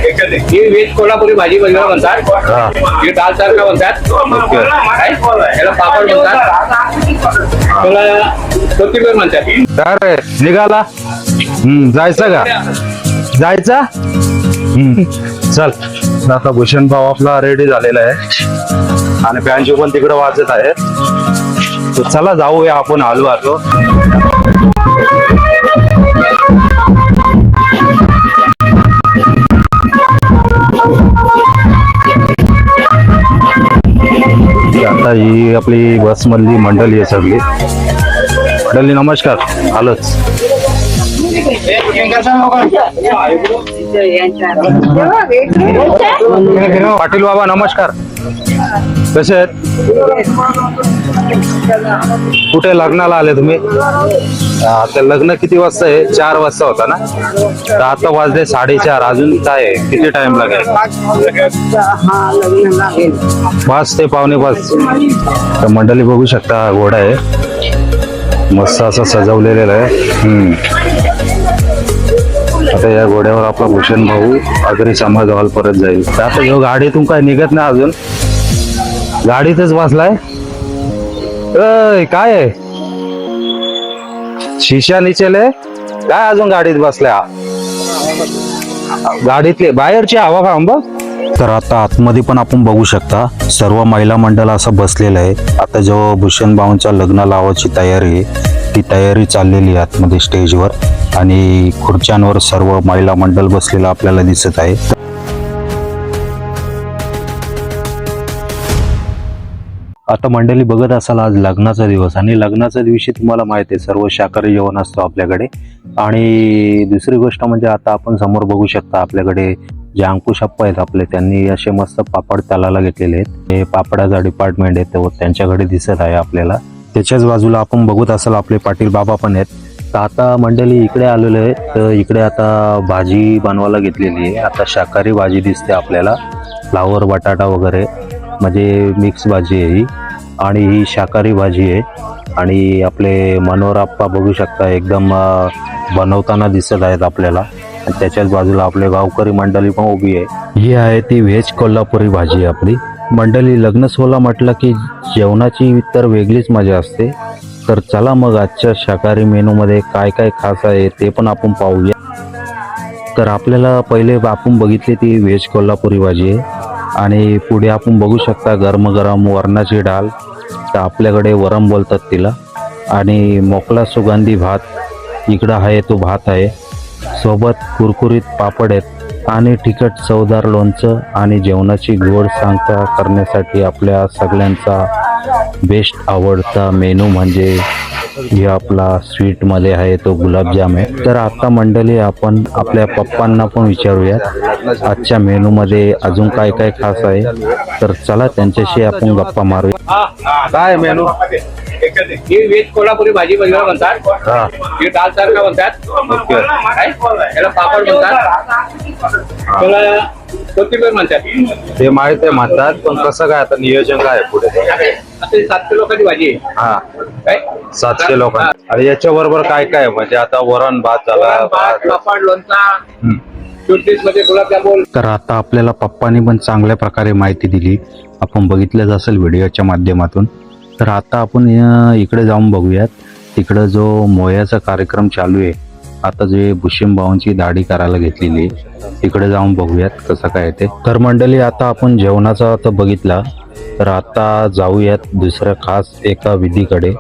ही veg Kolhapuri भाजी वगैरे म्हणतात. ही दाल तडका म्हणतात. याला पापड म्हणतात. त्याला कोथिंबीर म्हणतात. अरे निघाला. जायचं का? जायचा. चल आता भूषण भाऊ आपला रेडी झालेला आहे आणि बँजो पण तिकडे वाजत आहे. तर चला जाऊया आपण. आलो आता ही आपली बस मधली मंडळी आहे सगळी. मंडळी नमस्कार. आलोच. पाटील बाबा नमस्कार. कसे आहेत? कुठे लग्नाला आले तुम्ही? आता लग्न किती वाजता आहे? 4 वाजता होता ना. तर आता वाजले 4:30. अजून काय आहे? किती टाइम लागेल? 5 ते 5:45. तर मंडळी बघू शकता घोडा आहे मस्त असं सजवलेलं आहे. आता या घोड्यावर आपला भूषण भाऊ आगरी समाज हॉल परत जाईल. तर आता जो गाडीतून काय निघत नाही अजून. गाडीतच बसलाय. काय आहे? शिशा निचेले काय अजून गाडीत बसलाय? गाडीतले बाहेरची हवा का आंबा. तर आता आतमध्ये पण आपण बघू शकता सर्व महिला मंडळ असं बसलेलं आहे. आता जो भूषण भाऊंच्या लग्न लावायची तयारी आहे ती तयारी चाललेली आहे आतमध्ये स्टेजवर आणि खुर्च्यांवर सर्व महिला मंडळ बसलेलं आपल्याला दिसत आहे. आता मंडळी बघत असाल आज लग्नाचा दिवस आणि लग्नाच्या दिवशी तुम्हाला माहिती आहे सर्व शाकाहारी जेवण असतं आपल्याकडे. आणि दुसरी गोष्ट म्हणजे आता आपण समोर बघू शकता आपल्याकडे जे अंकुश अप्पा आहेत आपले त्यांनी असे मस्त पापड तलाला घेतलेले आहेत. हे पापडाचा डिपार्टमेंट आहे तो त्यांच्याकडे दिसत आहे आपल्याला. त्याच्याच बाजूला आपण बघत असाल आपले पाटील बाबा पण आहेत. तर आता मंडळी इकडे आलेलो आहे. तर इकडे आता भाजी बनवायला घेतलेली आहे. आता शाकाहारी भाजी दिसते आपल्याला. फ्लावर बटाटा वगैरे म्हणजे मिक्स भाजी आहे ही आणि ही शाकाहारी भाजी आहे. आणि आपले मनोहर आप्पा बघू शकता एकदम बनवताना दिसत आहेत आपल्याला. त्याच्याच बाजूला आपले गावकरी मंडळी पण उभी आहे. ही आहे ती व्हेज कोल्हापुरी भाजी आहे आपली. मंडळी लग्न सोहळा म्हटलं की जेवणाची तर वेगळीच मजा असते. तर चला मग आजच्या शाकाहारी मेनूमध्ये काय काय खास आहे ते पण आपण पाहूया. तर आपल्याला पहिले आपण बघितली ती व्हेज कोल्हापुरी भाजी आहे आणि पुढे आपण बघू शकता गरम गरम वरणाची डाळ. तर आपल्याकडे वरम बोलतात तिला. आणि मोकळा सुगंधी भात इकडं आहे तो भात आहे. सोबत कुरकुरीत पापड आहेत आणि तिखट चवदार लोणचं. आणि जेवणाची गोड सांगता करण्यासाठी आपल्या सगळ्यांचा बेस्ट आवडता मेनू म्हणजे हे आपला स्वीटमध्ये आहे तो गुलाबजाम आहे. तर आता मंडळी आपण आपल्या पप्पांना पण विचारूयात आजच्या मेनूमध्ये अजून काय काय खास आहे. तर चला त्यांच्याशी आपण गप्पा मारूया. काय मेनू? ही व्हेज कोल्हापुरी भाजी वगैरे म्हणतात. ही दाल तडका म्हणतात. याला पापड म्हणतात. त्याला कोथिंबीर म्हणतात. ते माहित आहे म्हणतात पण कसं काय आता नियोजन काय पुढे? 700 लोकांची भाजी आहे. हा काय 700 लोकांची. आणि याच्या बरोबर काय काय म्हणजे आता वरण भात झाला, पापड लोणचा, चुटकीस मध्ये गुलाबजामुन. तर आता आपल्याला पप्पांनी पण चांगल्या प्रकारे माहिती दिली. आपण बघितलंच असेल व्हिडिओच्या माध्यमातून. तर आता आपण इकडे जाऊन बघूयात. तिकडं जो मोयाचा कार्यक्रम चालू आहे आता जे भूषण भाऊंची दाढी करायला घेतलेली तिकडे जाऊन बघूयात कसं काय ते. तर मंडळी आता आपण जेवणाचा आता बघितला. तर आता जाऊयात दुसऱ्या खास एका विधीकडे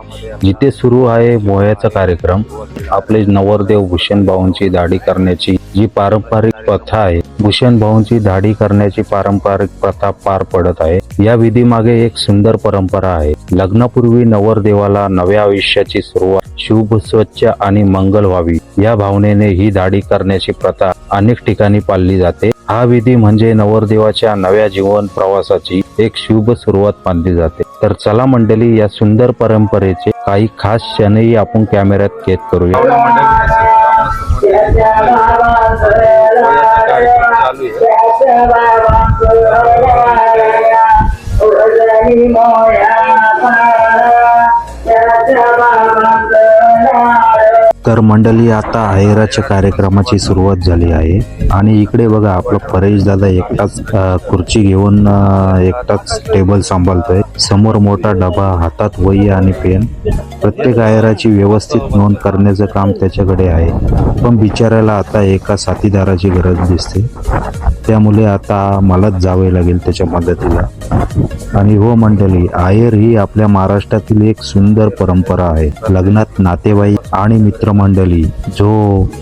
जिथे सुरू आहे मोयाचा कार्यक्रम. आपले नवरदेव भूषण भाऊंची दाढी करण्याची जी पारंपरिक प्रथा आहे. भूषण भाऊंची दाढी करण्याची पारंपरिक प्रथा पार पडत आहे. या विधी मागे एक सुंदर परंपरा आहे. लग्नापूर्वी नवरदेवाला नव्या आयुष्याची सुरुवात शुभ स्वच्छ आणि मंगल व्हावी या भावनेने ही दाढी करण्याची प्रथा अनेक ठिकाणी पाळली जाते. हा विधी म्हणजे नवरदेवाच्या नव्या जीवन प्रवासाची एक शुभ सुरुवात मानली जाते. तर चला मंडळी या सुंदर परंपरेचे काही खास क्षणही आपण कॅमेऱ्यात कैद करूया. तर मंडळी आता आहेराच्या कार्यक्रमाची सुरुवात झाली आहे आणि इकडे बघा आपलं परेश दादा एकटाच खुर्ची घेऊन एकटाच टेबल सांभाळतोय. समोर मोठा डबा, हातात वही आणि पेन. प्रत्येक आहेराची व्यवस्थित नोंद करण्याचं काम त्याच्याकडे आहे. पण बिचाऱ्याला आता एका साथीदाराची गरज दिसते, त्यामुळे आता मलाच जावे लागेल त्याच्या मदतीला. आणि हो मंडळी, आहेर ही आपल्या महाराष्ट्रातील एक सुंदर परंपरा आहे. लग्नात नातेवाईक आणि मित्रमंडळी जो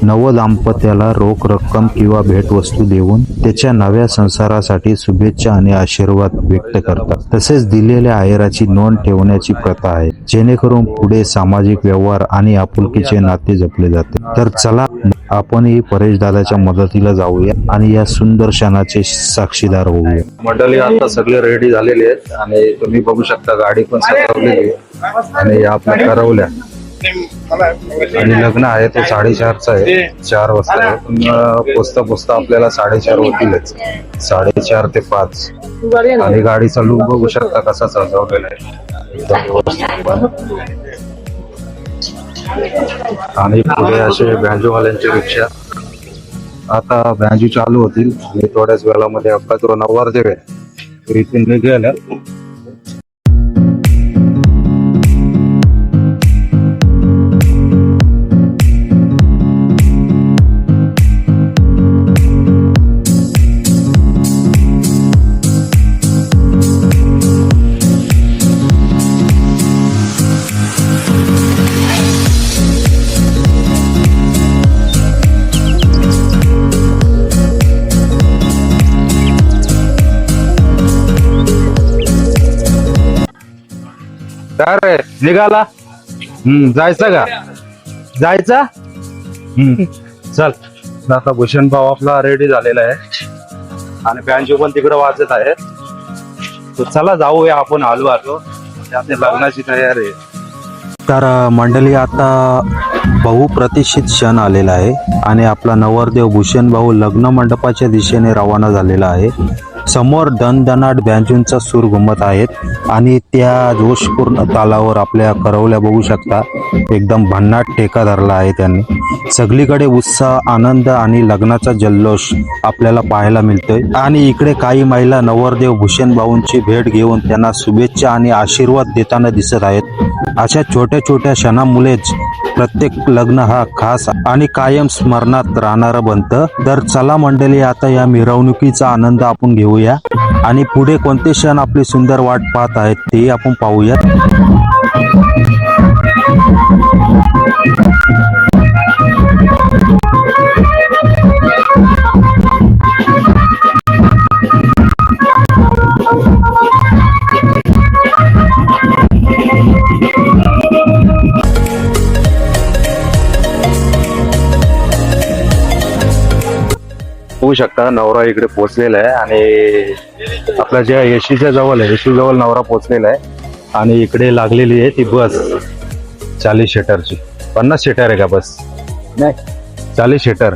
नव दाम्पत्याला रोख रक्कम किंवा भेटवस्तू देऊन त्याच्या नव्या संसारासाठी शुभेच्छा आणि आशीर्वाद व्यक्त करतात. तसेच दिलेल्या आहेराची नोंद ठेवण्याची प्रथा आहे, जेणेकरून पुढे सामाजिक व्यवहार आणि आपुलकीचे नाते जपले जाते. तर चला आपणही परेश दादाच्या मदतीला जाऊया आणि या सुंदर क्षणाचे साक्षीदार होऊया. मंडळी आता सगळे रेडी झालेले आहेत आणि तुम्ही बघू शकता गाडी पण सजवलेली आहे आणि आपल्या करवल्या. आणि लग्न आहे ते 4:30चं आहे, 4 वाजता आहे. पण पोचता आपल्याला 4:30 होतीलच, 4:30 ते 5. आणि गाडीचा लुक बघू शकता कसा सजवलेला आहे, एकदम व्यवस्थित. आणि पुढे असे बँजोवाल्यांची रिक्षा. आता बँजू चालू होतील आणि थोड्याच वेळामध्ये आपला तो नवरदेव आहे इथून निघाला. काय रे निघाला? जायचं का? जायचा? चल. आता भूषण भाऊ आपला रेडी झालेला आहे आणि बँजो पण तिकडे वाजत आहे. तर चला जाऊया आपण, आलो त्यात लग्नाची तयारी आहे. तर मंडळी आता बहुप्रतीक्षित क्षण आलेला आहे आणि आपला नवरदेव भूषण भाऊ लग्न मंडपाच्या दिशेने रवाना झालेला आहे. समोर दणदणाट बँजूंचा सूर घुमत आहेत आणि त्या जोशपूर्ण तालावर आपल्या करवल्या बघू शकता, एकदम भन्नाट ठेका धरला आहे त्यांनी. सगळीकडे उत्साह, आनंद आणि लग्नाचा जल्लोष आपल्याला पाहायला मिळतोय. आणि इकडे काही महिला नवरदेव भूषण भाऊंची भेट घेऊन त्यांना शुभेच्छा आणि आशीर्वाद देताना दिसत आहेत. अशा छोट्या छोट्या क्षणांमुळेच प्रत्येक लग्न हा खास आणि कायम स्मरणात राहणारं बनतं. तर चला मंडळी, आता या मिरवणुकीचा आनंद आपण घेऊया आणि पुढे कोणते क्षण आपली सुंदर वाट पाहत आहेत ते आपण पाहूयात. होऊ शकता नवरा इकडे पोहोचलेला आहे आणि आपल्या ज्या येशीच्या जवळ आहे, येशी जवळ नवरा पोहोचलेला आहे. आणि इकडे लागलेली आहे ती बस 40 सीटरची. 50 सीटर आहे का बस? नाही, 40 सीटर.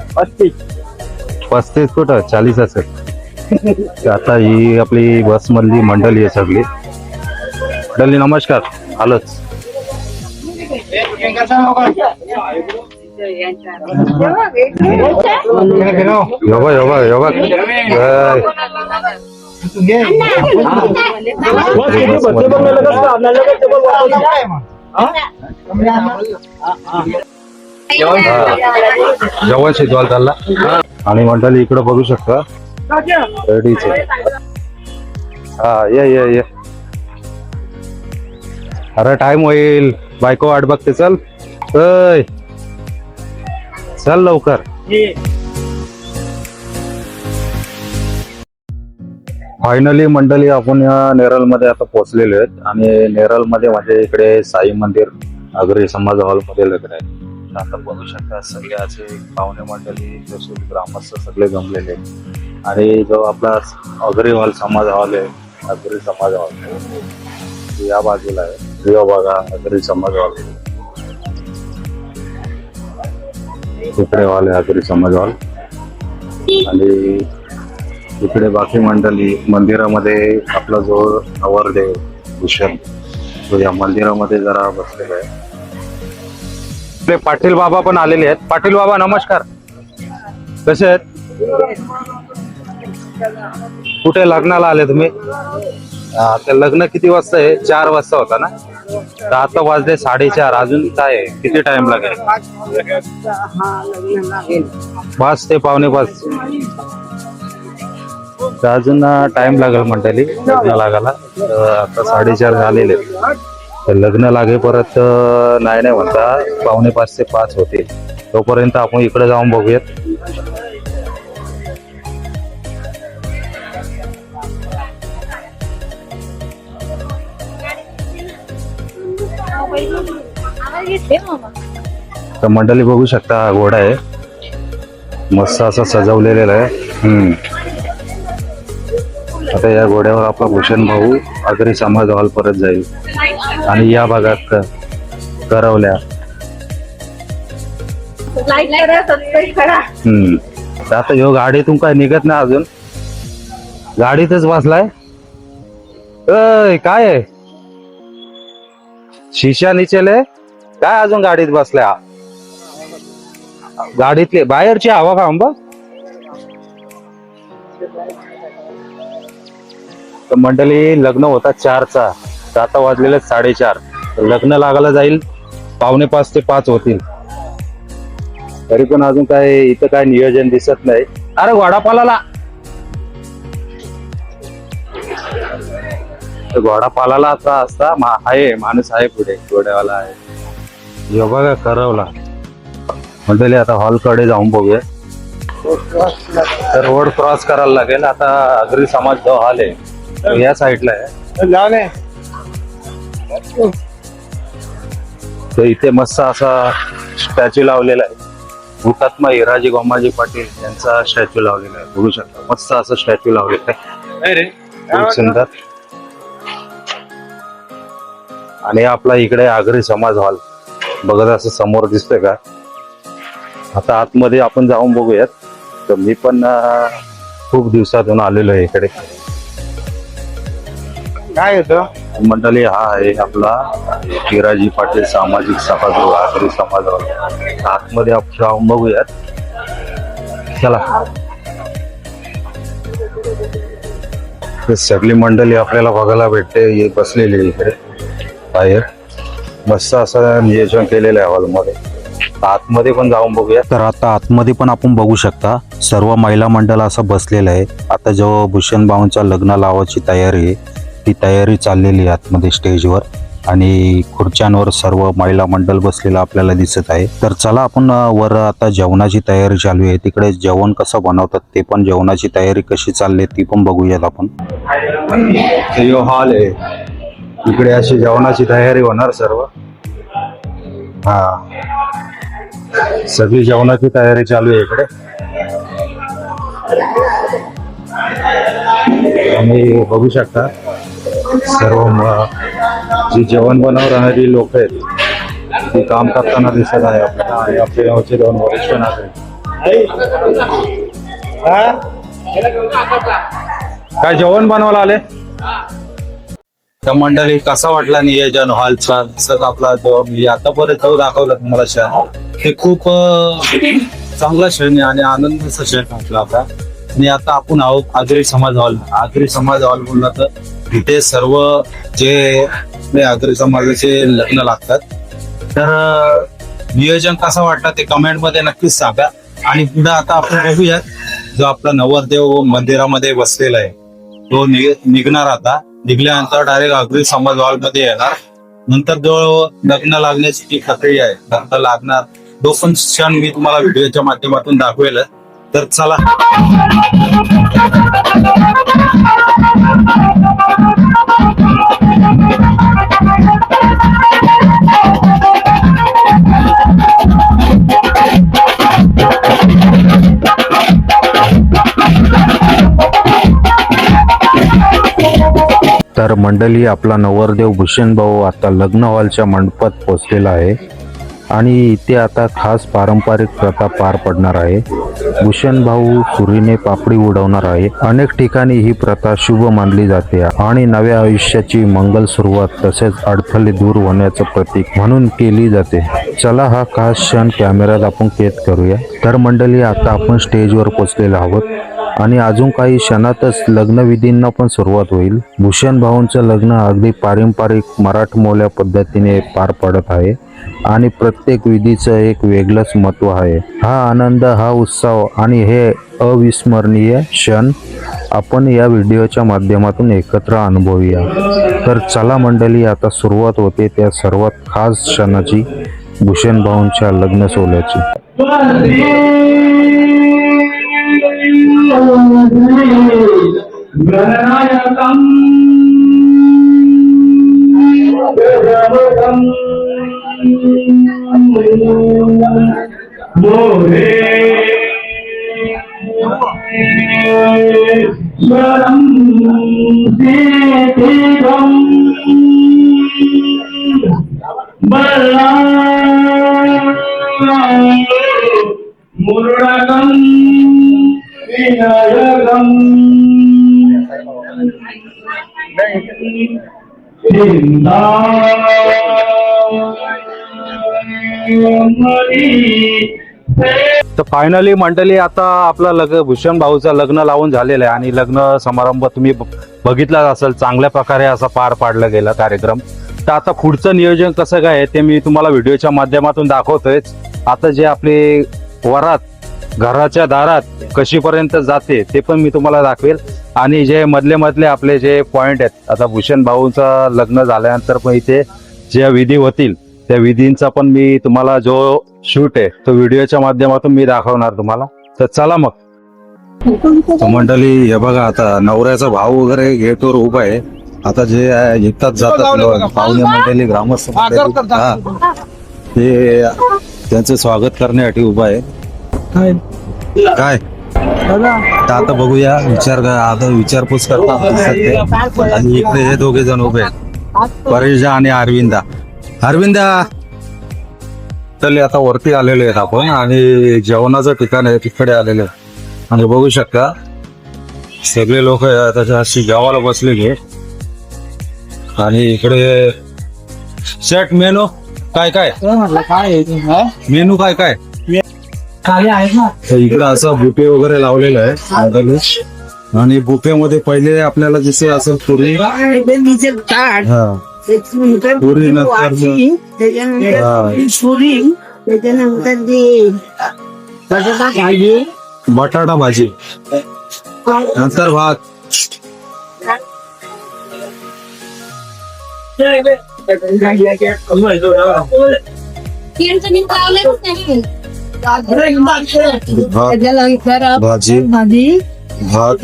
35 कुठं 40 असेल. आता ही आपली बस मधली मंडळी आहे सगळी. मंडळी नमस्कार, आलोच. योगा योगा योगा. जेवण शिजवायला चालला आणि मंडळी इकडे बघू शकता रेडीच आहे. हा ये. अरे टाइम होईल, बायको वाट बघते. चल चल लवकर. फायनली मंडळी आपण या नेरळ मध्ये आता पोहोचलेलो आहेत आणि नेरळ मध्ये म्हणजे इकडे साई मंदिर अग्री समाज हॉल मध्ये लग्न आहे. आता बघू शकता सगळे असे पाहुणे मंडळी, जसे ग्रामस्थ सगळे जमलेले आहेत. आणि जो आपला अग्री हॉल समाज हॉल आहे, अग्री समाज हॉल या बाजूला आहे. बघा अग्री समाज हॉल, इकडे हॉल आहे अग्री समाज हॉल. आणि इकडे बाकी मंडळी मंदिरामध्ये आपला जो नवरदेव भूषण तो या मंदिरामध्ये जरा बसलेला आहे. आपले पाटील बाबा पण आलेले आहेत. पाटील बाबा नमस्कार, कसे आहेत? कुठे लग्नाला आले तुम्ही? तर लग्न किती वाजता आहे? 4 वाजता होता ना, तर आता वाजले 4:30. अजून काय आहे? किती टाइम लागेल? 5 ते 5:45. तर अजून टाइम लागेल मंडळी लग्न लागायला. आता 4:30 झालेले. तर लग्न लागे परत नाही म्हणता 4:45 ते 5 होतील. तोपर्यंत आपण इकडे जाऊन बघूयात. तर मंडळी बघू शकता, हा घोडा आहे मस्त असा सजवलेला आहे. आता या घोड्यावर आपला भूषण भाऊ आगरी समाज हॉल परत जाईल. आणि या भागात करवल्या. तर आता ह्यो गाडीतून काय निघत नाही अजून, गाडीतच बसलाय. काय आहे शिशा निचेले काय अजून गाडीत बसलाय? गाडीतले बाहेरची हवा का आंबा? तर मंडळी लग्न होता 4चा, तर आता वाजलेले 4:30. लग्न लागायला जाईल 4:45 ते 5 होतील. तरी पण अजून काय इथं काय नियोजन दिसत नाही. अरे घोडापालाला, घोडापालाला आता असता आहे माणूस आहे पुढे, घोड्यावाला आहे. यो बघा करवला. मंडळी आता हॉल कडे जाऊन बघूया. तर रोड क्रॉस करायला लागेल. आता आगरी समाज जो हॉल आहे या साईडला आहे. तर इथे मस्त असा स्टॅच्यू लावलेला आहे. हुतात्मा हिराजी गोमाजी पाटील यांचा स्टॅच्यू लावलेला आहे. बघू शकता मस्त असं स्टॅच्यू लावलेला आहे, खूप सुंदर. आणि आपला इकडे आगरी समाज हॉल बघत असं समोर दिसतोय का? आता आतमध्ये आपण जाऊन बघूयात. तर मी पण खूप दिवसातून आलेलो आहे इकडे. काय होतं मंडळी, हा आहे आपला हिराजी पाटील सामाजिक सभागृह आगरी समाज हॉल. आतमध्ये आपण जाऊन बघूयात, चला. सगळी मंडळी आपल्याला बघायला भेटते बसलेली इकडे बाहेर. मस्त असं नियोजन केलेलं आहे हॉलमध्ये. आतमध्ये पण जाऊन बघूया. तर आता आतमध्ये पण आपण बघू शकता सर्व महिला मंडळ असं बसलेलं आहे. आता जेव्हा भूषण भाऊंच्या लग्न लावायची तयारी आहे, ती तयारी चाललेली आहे आतमध्ये स्टेजवर. आणि खुर्च्यांवर सर्व महिला मंडळ बसलेलं आपल्याला दिसत आहे. तर चला आपण वर आता जेवणाची तयारी चालू आहे. तिकडे जेवण कसं बनवतात ते पण, जेवणाची तयारी कशी चालली ती पण बघूयात आपण. हॉल आहे, इकडे अशी जेवणाची तयारी होणार सर्व. हा, सगळी जेवणाची तयारी चालू आहे इकडे. आणि बघू शकता सर्व जी जेवण बनवणारी लोक आहेत ती काम करताना दिसत आहे आपल्याला. आणि आपल्या गावचे 2 वरिष्ठ नागरिक. काय जेवण बनवायला आले? तर मंडळी कसा वाटला नियोजन हॉलचा? सगळं आपला जो मी आतापर्यंत दाखवलं तुम्हाला क्षण, ते खूप चांगला क्षण आणि आनंदाचा क्षण वाटला आपला. आणि आता आपण आहोत आगरी समाज हॉल. आगरी समाज हॉल बोलला तर इथे सर्व जे आगरी समाजाचे लग्न लागतात. तर नियोजन कसं वाटतं ते कमेंट मध्ये नक्कीच सांगा. आणि पुढे आता आपण बघूयात, जो आपला नवरदेव मंदिरामध्ये बसलेला आहे तो निघणार. आता निघल्यानंतर डायरेक्ट आगरी समाज हॉल मध्ये येणार. नंतर जो लग्न लागण्याची जी प्रक्रिया आहे, लग्न लागणार, तो पण क्षण मी तुम्हाला व्हिडिओच्या माध्यमातून दाखवेल. तर चला. तर मंडळी आपला नवरदेव भूषण भाऊ आता लग्न हॉलच्या मंडपात पोहोचलेला आहे. आणि इथे आता खास पारंपरिक प्रथा पार पडणार आहे. भूषण भाऊ सुरीने पापडी उडवणार आहे. अनेक ठिकाणी ही प्रथा शुभ मानली जाते आणि नव्या आयुष्याची मंगल सुरुवात तसेच अडथळे दूर होण्याचं प्रतीक म्हणून केली जाते. चला हा खास क्षण कॅमेऱ्यात आपण कैद करूया. तर मंडळी, आता आपण स्टेजवर पोहोचलेलो आहोत आणि अजून काही क्षणातच लग्नविधींना पण सुरुवात होईल. भूषण भाऊंचं लग्न अगदी पारंपरिक मराठमोळ्या पद्धतीने पार पडत आहे आणि प्रत्येक विधीचं एक वेगळंच महत्त्व आहे. हा आनंद, हा उत्सव आणि हे अविस्मरणीय क्षण आपण या व्हिडिओच्या माध्यमातून एकत्र अनुभवूया. तर चला मंडळी, आता सुरुवात होते त्या सर्वात खास क्षणाची, भूषण भाऊंच्या लग्न सोहळ्याची. मुरुडकं विनायकं तर फायनली मंडळी, आता आपलं भूषण भाऊचं लग्न लावून झालेलं आहे आणि लग्न समारंभ तुम्ही बघितलाच असेल. चांगल्या प्रकारे असा पार पाडला गेला कार्यक्रम. तर आता पुढचं नियोजन कसं काय आहे ते मी तुम्हाला व्हिडिओच्या माध्यमातून दाखवतोय. आता जे आपले वरात घराच्या दारात कशीपर्यंत जाते ते पण मी तुम्हाला दाखवेल आणि जे मधले आपले जे पॉइंट आहेत, आता भूषण भाऊंचं लग्न झाल्यानंतर पण इथे जे विधी होतील त्या विधींचा पण मी तुम्हाला जो शूट आहे तो व्हिडिओच्या माध्यमातून मी दाखवणार तुम्हाला. तर चला मग. तर मंडळी, हे बघा, आता नवऱ्याचा भाऊ वगैरे गेटवर उभा आहे. आता जे येतात जातात पाहुणे मंडळी, ग्रामस्थ मंडळी, हा, ते त्यांचं स्वागत करण्यासाठी उभा आहे. काय तर आता बघूया, आता विचारपूस करतात. आणि इकडे हे दोघे जण उभे आहेत, परेशा आणि अरविंदा. तर आता वरती आलेले आहेत आपण आणि जेवणाचं ठिकाण आहे तिकडे आलेले आहेत. आणि बघू शकता सगळे लोक त्याच्या अशी जेवायला बसलेले. आणि इकडे सेट मेनू काय मेनू काय तर इकडे असं बुफे वगैरे लावलेलं आहे. आणि बुफे मध्ये पहिले आपल्याला जसे असेल पुरी, पुरी नंतर बटाटा भाजी, नंतर भात, भाजी, भात,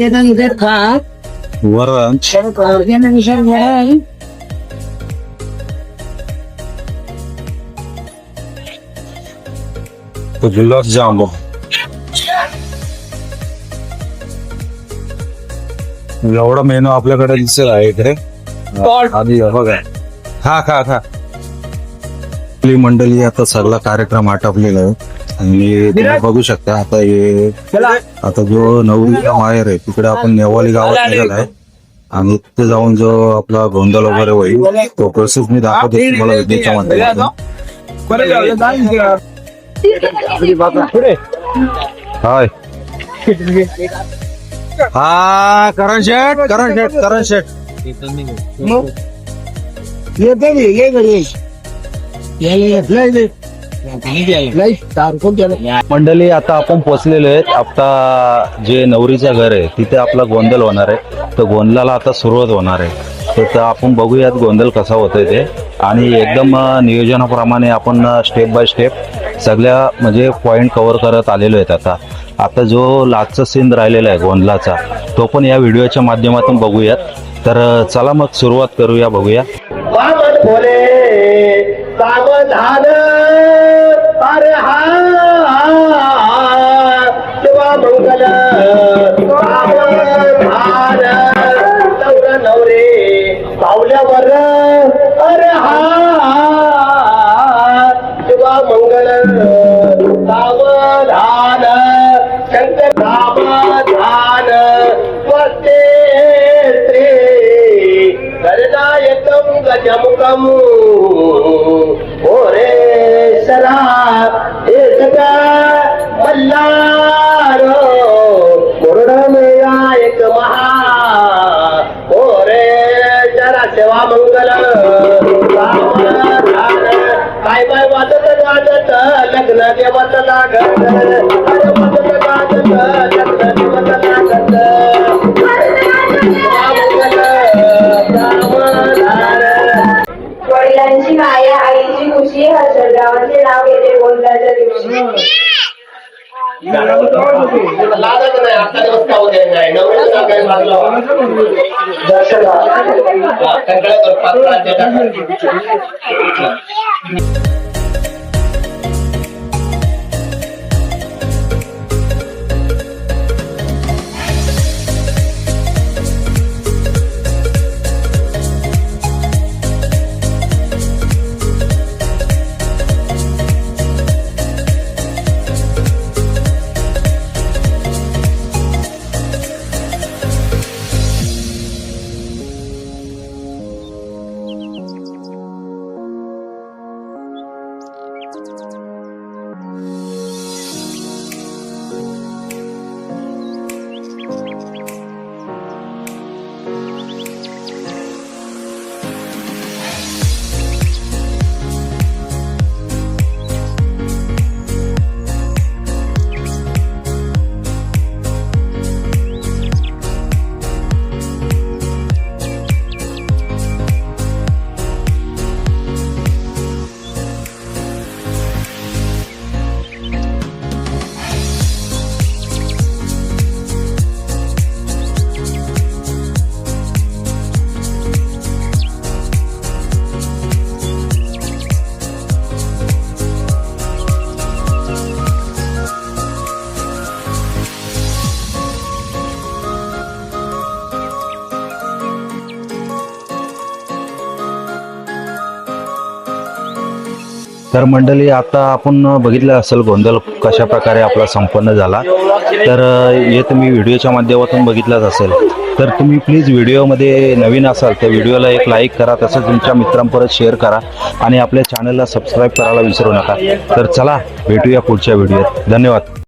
वरण, गुलाबजाम. एवढा मेनू आपल्याकडे दिसत आहे इकडे. आधी बघा, खा आपली मंडळी. आता सगळा कार्यक्रम आटपलेला आहे आणि तुम्ही बघू शकता. आता जो नवरीचा माहेर आहे तिकडे आपण नेवाली गावात निघाला आहे आणि तिथे जाऊन जो आपला गोंधळ वगैरे होईल तो प्रोसेस मी दाखवतो तुम्हाला व्हिडिओच्या माध्यमातून. हाय, हा करण शेठ. मंडळी, आता आपण पोहोचलेलो आहेत. आता जे नवरीचं घर आहे तिथे आपला गोंधळ होणार आहे. तर गोंधळाला आता सुरुवात होणार आहे. तर आपण बघूयात गोंधळ कसा होतोय ते. आणि एकदम नियोजनाप्रमाणे आपण स्टेप बाय स्टेप सगळ्या म्हणजे पॉइंट कव्हर करत आलेलो आहेत. आता जो लास्टचा सीन राहिलेला आहे गोंधळाचा तो पण या व्हिडिओच्या माध्यमातून बघूयात. तर चला मग सुरुवात करूया, बघूया. सावधान, अरे हा शिवा मंगल, सावधान, नवर नवरे पावल्यावर, अरे हा शिवा मंगल. गजमुखम ओरे सरा एक मल्लारो मुरड मेया एक महा ओरे जरा सेवा मंगल काय बाय वाजत गाजत लग्न देवत लागत अरे वाजत गाजत लग्न देवत लागत वडिलांची माया आईची खुशी हर्षदरावांचे नाव घेते गोंधळाच्या दिवशी. लागत नाही आता दिवस खाऊ दे नाही नवऱ्याचं काय लागलं सगळं तर मंडळी आता आपण बघितलं असेल गोंधळ कशा प्रकारे आपला संपन्न झाला. तर हे तुम्ही व्हिडिओच्या माध्यमातून बघितलंच असेल. तर तुम्ही प्लीज व्हिडिओमध्ये नवीन असाल तर व्हिडिओला एक लाईक करा, तसंच तुमच्या मित्रांपर्यंत शेअर करा आणि आपल्या चॅनलला सबस्क्राईब करायला विसरू नका. तर चला भेटूया पुढच्या व्हिडिओत. धन्यवाद.